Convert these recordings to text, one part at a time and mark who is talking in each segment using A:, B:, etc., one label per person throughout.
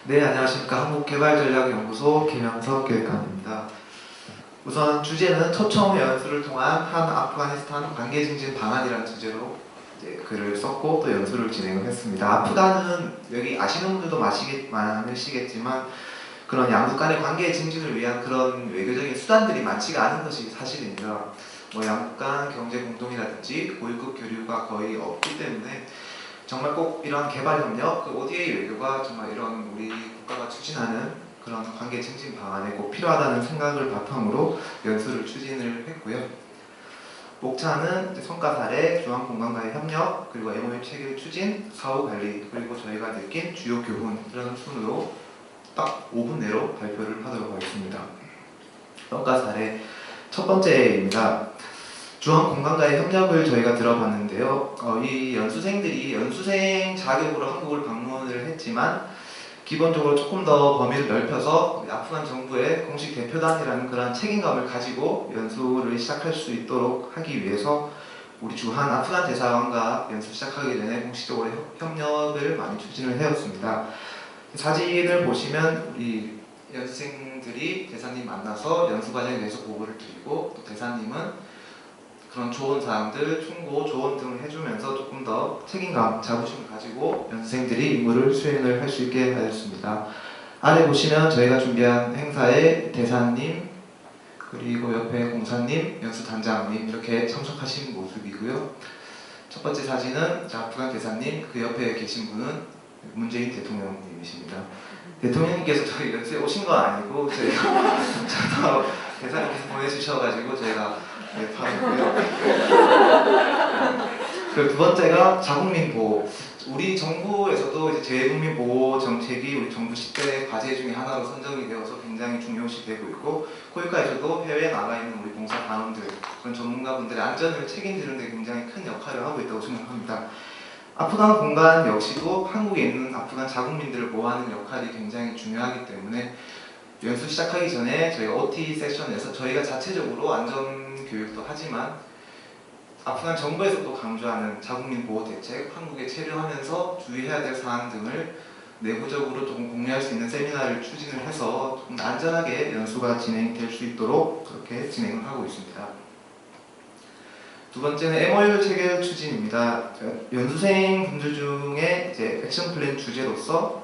A: 네, 안녕하십니까. 한국개발전략연구소 김영석 교육관입니다. 우선 주제는 초청 연수를 통한 한 아프가니스탄 관계증진 방안이라는 주제로 이제 글을 썼고 또 연수를 진행을 했습니다. 아프간은 여기 아시는 분들도 많으시겠지만 그런 양국 간의 관계 증진을 위한 그런 외교적인 수단들이 많지가 않은 것이 사실입니다. 뭐 양국 간 경제 공동이라든지 고위급 교류가 거의 없기 때문에 정말 꼭 이러한 개발협력, 그 ODA 외교가 정말 이런 우리 국가가 추진하는 그런 관계 증진 방안에 꼭 필요하다는 생각을 바탕으로 연수를 추진을 했고요. 목차는 성과 사례, 중앙공간과의 협력, 그리고 MOU 체결 추진, 사후 관리, 그리고 저희가 느낀 주요 교훈 이런 순으로 딱 5분 내로 발표를 하도록 하겠습니다. 성과 사례 첫 번째입니다. 중앙공간과의 협력을 저희가 들어봤는데요. 이 연수생 자격으로 한국을 방문을 했지만 기본적으로 조금 더 범위를 넓혀서 아프간 정부의 공식 대표단이라는 그런 책임감을 가지고 연수를 시작할 수 있도록 하기 위해서 우리 주한 아프간 대사관과 연수 시작하기 전에 공식적으로 협력을 많이 추진을 해왔습니다. 사진을 보시면 우리 연수생들이 대사님 만나서 연수 과정에 대해서 보고를 드리고 또 대사님은 그런 좋은 사항들, 충고, 조언 등을 해주면서 조금 더 책임감, 자부심을 가지고 연수생들이 임무를 수행을 할 수 있게 하였습니다. 아래 보시면 저희가 준비한 행사에 대사님, 그리고 옆에 공사님, 연수단장님 이렇게 참석하신 모습이고요. 첫 번째 사진은 아프간 대사님, 그 옆에 계신 분은 문재인 대통령님이십니다. 대통령님께서 저희 연수에 오신 건 아니고 저희가 저도 대사님께서 보내주셔가지고 저희가 바로고요. 그 두 번째가 자국민 보호. 우리 정부에서도 이제 재국민 보호 정책이 우리 정부 10대 과제 중에 하나로 선정이 되어서 굉장히 중요시되고 있고 코이카에서도 해외에 나가 있는 우리 봉사 단원들, 그런 전문가분들의 안전을 책임지는 데 굉장히 큰 역할을 하고 있다고 생각합니다. 아프간 공간 역시도 한국에 있는 아프간 자국민들을 보호하는 역할이 굉장히 중요하기 때문에 연수 시작하기 전에 저희가 OT 세션에서 저희가 자체적으로 안전 교육도 하지만 아프간 정부에서도 강조하는 자국민 보호 대책, 한국에 체류하면서 주의해야 될 사항 등을 내부적으로 조금 공유할 수 있는 세미나를 추진을 해서 조금 안전하게 연수가 진행될 수 있도록 그렇게 진행을 하고 있습니다. 두 번째는 MOU 체결 추진입니다. 연수생 분들 중에 이제 액션 플랜 주제로서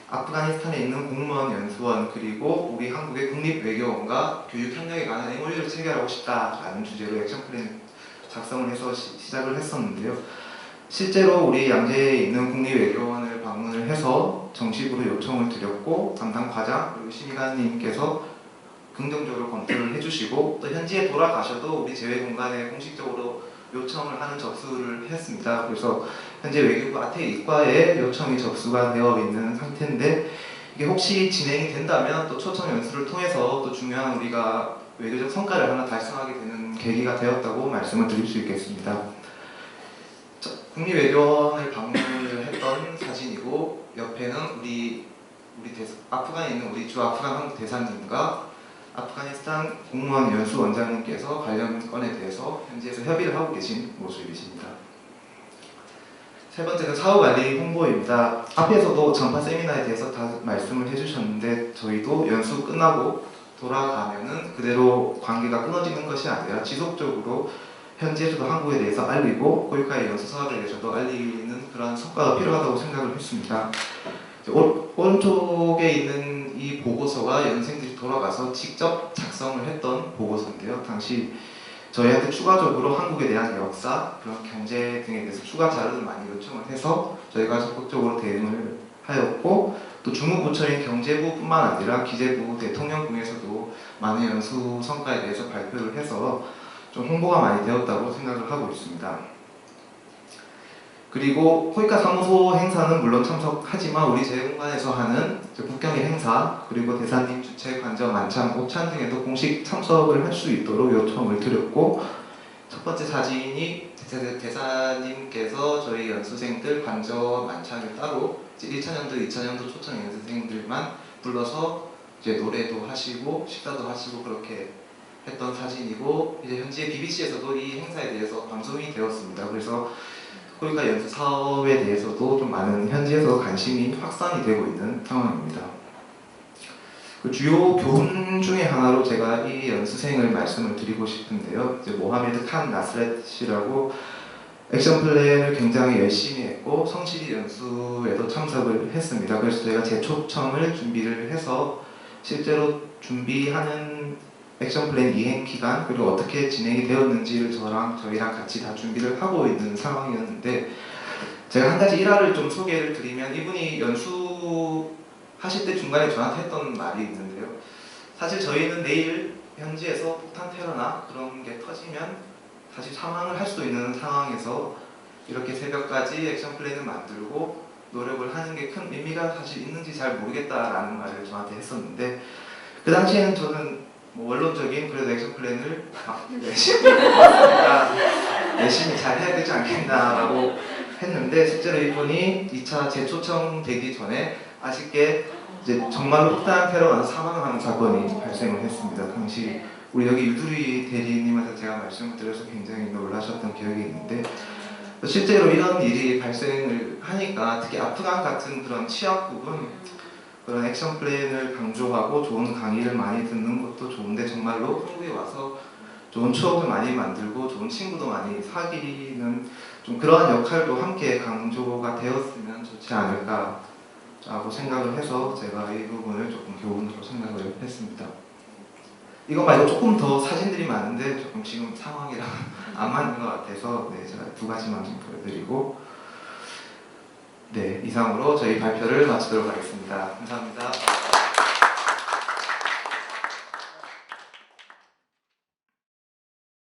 A: 아프가니스탄에 있는 공무원 연수원 그리고 우리 한국의 국립외교원과 교육 협력에 관한 MOU를 체결하고 싶다라는 주제로 액션 플랜 작성을 해서 시작을 했었는데요. 실제로 우리 양재에 있는 국립외교원을 방문을 해서 정식으로 요청을 드렸고 담당 과장 그리고 심의관님께서 긍정적으로 검토를 해주시고 또 현지에 돌아가셔도 우리 재외공간에 공식적으로 요청을 하는 접수를 했습니다. 그래서 현재 외교부 아태 이과에 요청이 접수가 되어 있는 상태인데 이게 혹시 진행이 된다면 또 초청 연수를 통해서 또 중요한 우리가 외교적 성과를 하나 달성하게 되는 계기가 되었다고 말씀을 드릴 수 있겠습니다. 국립외교원을 방문을 했던 사진이고 옆에는 아프간에 있는 우리 주 아프간 한국 대사님과 아프가니스탄 공무원 연수 원장님께서 관련 건에 대해서 현지에서 협의를 하고 계신 모습이십니다. 세 번째는 사후관리 홍보입니다. 앞에서도 전파 세미나에 대해서 다 말씀을 해주셨는데 저희도 연수 끝나고 돌아가면은 그대로 관계가 끊어지는 것이 아니라 지속적으로 현지에서도 한국에 대해서 알리고 코이카의 연수 사업에 대해서도 알리는 그런 성과가 필요하다고 생각을 했습니다. 오른쪽에 있는 이 보고서가 연생들이 돌아가서 직접 작성을 했던 보고서인데요. 당시 저희한테 추가적으로 한국에 대한 역사, 그런 경제 등에 대해서 추가 자료를 많이 요청을 해서 저희가 적극적으로 대응을 하였고 또 주무부처인 경제부뿐만 아니라 기재부, 대통령궁에서도 많은 연수 성과에 대해서 발표를 해서 좀 홍보가 많이 되었다고 생각을 하고 있습니다. 그리고 코이카 사무소 행사는 물론 참석하지만 우리 재외공간에서 하는 국경일 행사 그리고 대사님 주최 관저 만찬, 오찬 등에도 공식 참석을 할 수 있도록 요청을 드렸고 첫 번째 사진이 대사님께서 저희 연수생들 관저 만찬을 따로 이제 1차년도, 2차년도 초청 연수생들만 불러서 이제 노래도 하시고 식사도 하시고 그렇게 했던 사진이고 이제 현재 BBC에서도 이 행사에 대해서 방송이 되었습니다. 그래서 코이카 연수 사업에 대해서도 좀 많은 현지에서 관심이 확산이 되고 있는 상황입니다. 그 주요 교훈 중에 하나로 제가 이 연수생을 말씀을 드리고 싶은데요. 이제 모하메드 칸 나스렛이라고 액션 플랜을 굉장히 열심히 했고 성실히 연수에도 참석을 했습니다. 그래서 저희가 재초청을 준비를 해서 실제로 준비하는 액션 플랜 이행 기간 그리고 어떻게 진행이 되었는지를 저희랑 같이 다 준비를 하고 있는 상황이었는데, 제가 한 가지 일화를 좀 소개를 드리면, 이분이 연수하실 때 중간에 저한테 했던 말이 있는데요. 사실 저희는 내일 현지에서 폭탄 테러나 그런 게 터지면 사실 사망을 할 수도 있는 상황에서 이렇게 새벽까지 액션 플랜을 만들고 노력을 하는 게 큰 의미가 사실 있는지 잘 모르겠다라는 말을 저한테 했었는데, 그 당시에는 저는 뭐 원론적인 그래도 액션 플랜을 열심히 잘 해야 되지 않겠나라고 했는데, 실제로 이분이 2차 재초청 되기 전에 아쉽게 이제 정말로 폭탄 테러가 나서 사망하는 사건이 발생을 했습니다. 당시 우리 여기 유두리 대리님한테 제가 말씀을 드려서 굉장히 놀라셨던 기억이 있는데, 실제로 이런 일이 발생을 하니까 특히 아프간 같은 그런 취약 부분, 그런 액션 플랜을 강조하고 좋은 강의를 많이 듣는 것도 좋은데, 정말로 한국에 와서 좋은 추억을 많이 만들고 좋은 친구도 많이 사귀는 좀 그러한 역할도 함께 강조가 되었으면 좋지 않을까라고 생각을 해서 제가 이 부분을 조금 교훈으로 생각을 했습니다. 이거 말고 조금 더 사진들이 많은데 조금 지금 상황이랑 안 맞는 것 같아서 제가 두 가지만 좀 보여드리고, 이상으로 저희 발표를 마치도록 하겠습니다. 감사합니다.